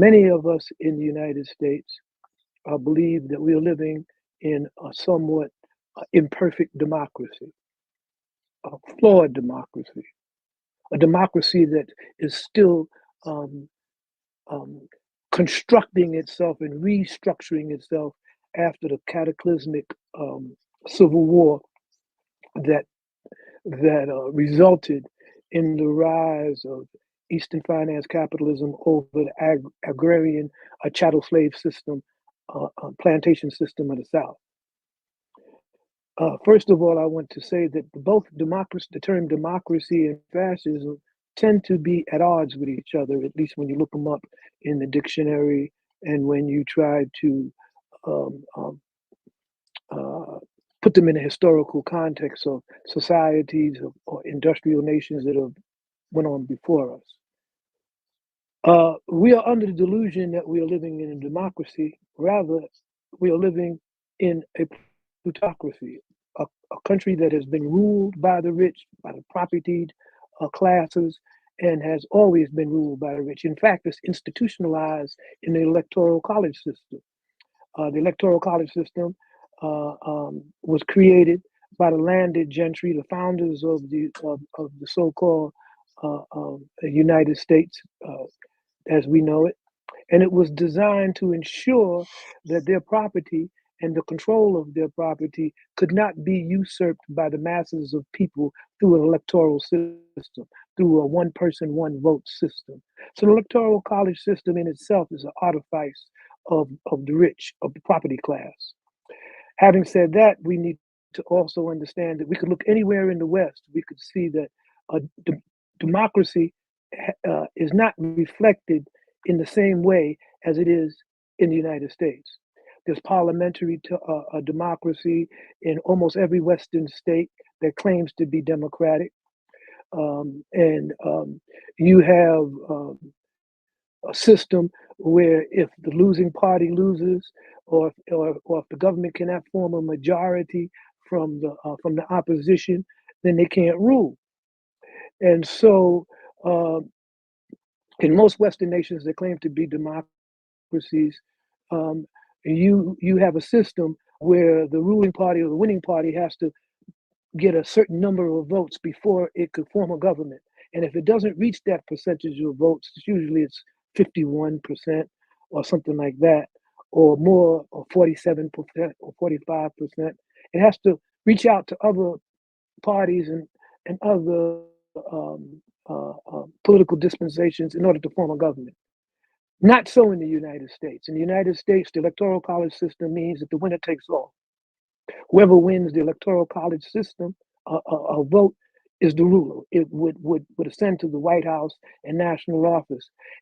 Many of us in the United States believe that we are living in a somewhat imperfect democracy, a flawed democracy, a democracy that is still um, um, constructing itself and restructuring itself after the cataclysmic civil war that resulted in the rise of Eastern finance capitalism over the agrarian chattel slave system, plantation system of the South. First of all, I want to say that both democracy, the term democracy and fascism, tend to be at odds with each other, at least when you look them up in the dictionary and when you try to um, um, uh, put them in a historical context of societies or industrial nations that have went on before us. We are under the delusion that we are living in a democracy. Rather, we are living in a plutocracy, a country that has been ruled by the rich, by the propertied classes, and has always been ruled by the rich. In fact, it's institutionalized in the electoral college system. The electoral college system was created by the landed gentry, the founders of the so-called United States as we know it. And it was designed to ensure that their property and the control of their property could not be usurped by the masses of people through an electoral system, through a one person, one vote system. So the electoral college system in itself is an artifice of the rich, of the property class. Having said that, we need to also understand that we could look anywhere in the West, we could see that democracy is not reflected in the same way as it is in the United States. There's parliamentary democracy in almost every Western state that claims to be democratic. And you have a system where if the losing party loses, or if the government cannot form a majority from the opposition, then they can't rule. And so, in most Western nations that claim to be democracies, um, you have a system where the ruling party or the winning party has to get a certain number of votes before it could form a government. And if it doesn't reach that percentage of votes, usually it's 51% or something like that, or more, or 47% or 45%. It has to reach out to other parties and other political dispensations in order to form a government. Not so in the United States. In the United States, the electoral college system means that the winner takes all. Whoever wins the electoral college system, a vote is the ruler. It would ascend to the White House and national office.